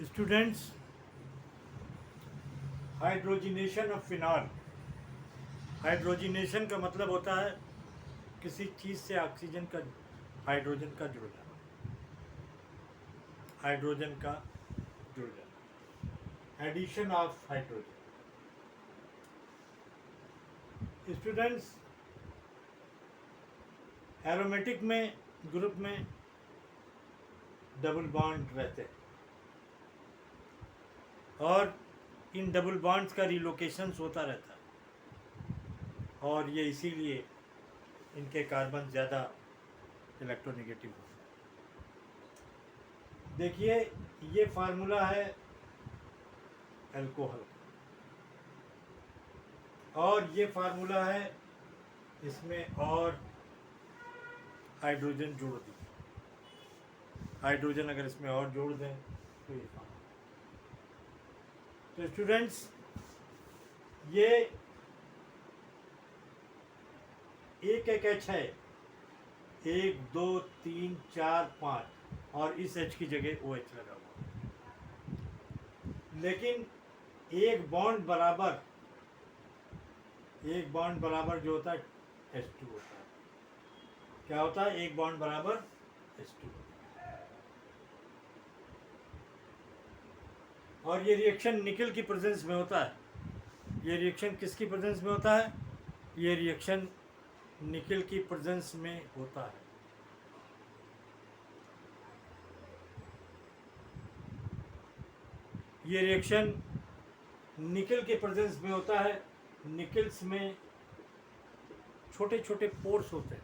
Students, hydrogenation of phenol. Hydrogenation का मतलब होता है किसी चीज़ से ऑक्सीजन का हाइड्रोजन का जुड़ जाना, हाइड्रोजन का जुड़ जाना, addition of hydrogen. Students, aromatic में ग्रुप में डबल बॉन्ड रहते हैं और इन डबल बॉन्ड्स का रिलोकेशंस होता रहता है और ये इसीलिए इनके कार्बन ज़्यादा इलेक्ट्रोनेगेटिव होते हैं। देखिए, ये फार्मूला है अल्कोहल और ये फार्मूला है इसमें और हाइड्रोजन जोड़ दी, हाइड्रोजन अगर इसमें और जोड़ दें तो ये फार्मूला। तो स्टूडेंट्स, ये एक एक एच है, 1 2 3 4 5 और इस एच की जगह ओ एच लगा हुआ, लेकिन एक बॉन्ड बराबर जो होता है H2 होता है। क्या होता है? एक बॉन्ड बराबर H2 होता है। और ये रिएक्शन निकल की प्रेजेंस में होता है। ये रिएक्शन किसकी प्रेजेंस में होता है? ये रिएक्शन निकल की प्रेजेंस में होता है। ये रिएक्शन निकल के प्रेजेंस में होता है। निकल्स में छोटे छोटे पोर्स होते हैं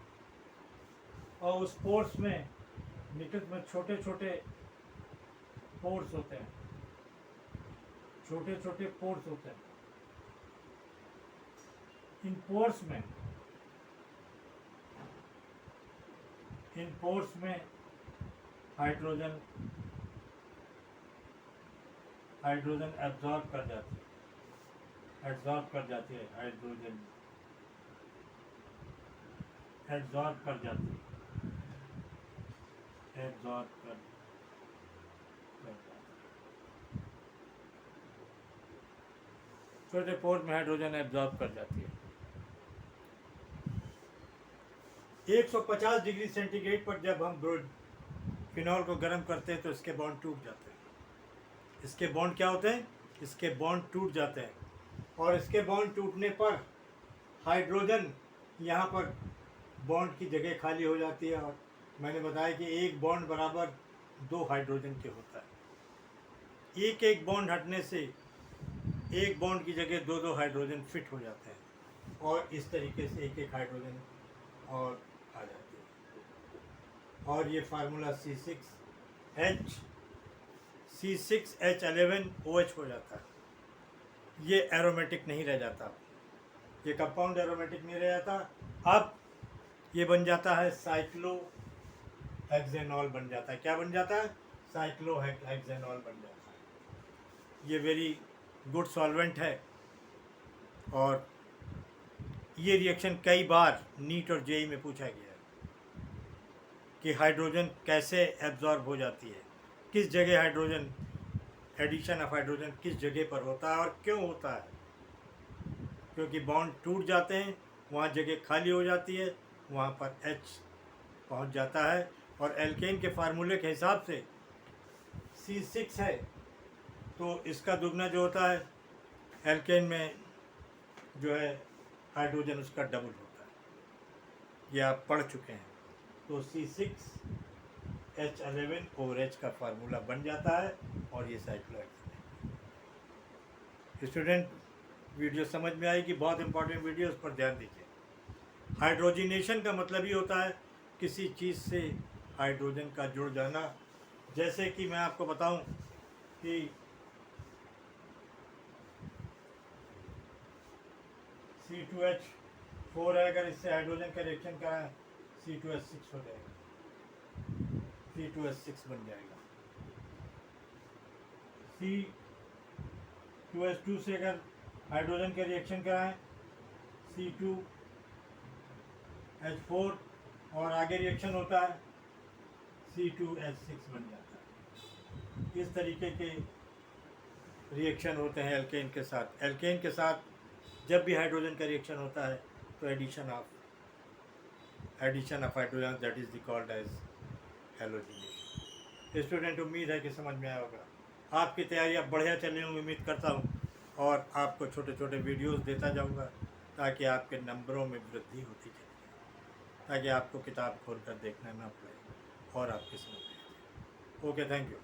और उस पोर्स में, निकल में छोटे छोटे पोर्स होते हैं, छोटे छोटे पोर्स होते हैं। इन पोर्स में हाइड्रोजन एब्जॉर्ब कर जाती है, हाइड्रोजन एब्जॉर्ब कर जाती है। छोटे पोर्स में हाइड्रोजन एब्जॉर्ब कर जाती है। 150 डिग्री सेंटीग्रेड पर जब हम फिनॉल को गर्म करते हैं तो इसके बॉन्ड टूट जाते हैं। इसके बॉन्ड क्या होते हैं? इसके बॉन्ड टूट जाते हैं और इसके बॉन्ड टूटने पर हाइड्रोजन यहाँ पर बॉन्ड की जगह खाली हो जाती है और मैंने बताया कि एक बॉन्ड बराबर 2 हाइड्रोजन के होता है। एक एक बॉन्ड हटने से एक बॉन्ड की जगह 2 हाइड्रोजन फिट हो जाते हैं और इस तरीके से एक एक हाइड्रोजन और आ जाती है। और ये फार्मूला C6H11OH हो जाता है। ये एरोमेटिक नहीं रह जाता, ये कंपाउंड एरोमेटिक नहीं रह जाता। अब ये बन जाता है साइक्लोहेक्सेनॉल बन जाता है। क्या बन जाता है? साइक्लोहेक्सेनॉल बन जाता है। ये वेरी गुड सॉल्वेंट है और ये रिएक्शन कई बार नीट और जेई में पूछा गया है कि हाइड्रोजन कैसे एब्जॉर्ब हो जाती है, किस जगह हाइड्रोजन, एडिशन ऑफ हाइड्रोजन किस जगह पर होता है और क्यों होता है। क्योंकि बॉन्ड टूट जाते हैं, वहाँ जगह खाली हो जाती है, वहाँ पर H पहुँच जाता है और एल्केन के फार्मूले के हिसाब से C6 है तो इसका दुगना जो होता है एल्केन में जो है हाइड्रोजन उसका डबल होता है। ये आप पढ़ चुके हैं। तो C6H11OH का फार्मूला बन जाता है और ये साइक्लोहेक्सेन। स्टूडेंट, वीडियो समझ में आएगी, बहुत इंपॉर्टेंट वीडियो, उस पर ध्यान दीजिए। हाइड्रोजिनेशन का मतलब ही होता है किसी चीज़ से हाइड्रोजन का जुड़ जाना। जैसे कि मैं आपको बताऊं कि C2H4 है, अगर इससे हाइड्रोजन का रिएक्शन कराएं C2H6 हो जाएगा, C2H6 बन जाएगा। C2H2 से अगर हाइड्रोजन का रिएक्शन कराएं C2H4 और आगे रिएक्शन होता है C2H6 बन जाता है। इस तरीके के रिएक्शन होते हैं एल्केन के साथ। एल्केन के साथ जब भी हाइड्रोजन का रिएक्शन होता है तो addition of hydrogen, that is called as halogenation. Student, उम्मीद है कि समझ में आया होगा। आपकी तैयारी अब बढ़िया चलने की उम्मीद करता हूँ और आपको छोटे छोटे वीडियोस देता जाऊँगा ताकि आपके नंबरों में वृद्धि होती चले, ताकि आपको किताब खोल कर देखना ना पड़े और आपकी समझ में आ जाए। Okay, thank you.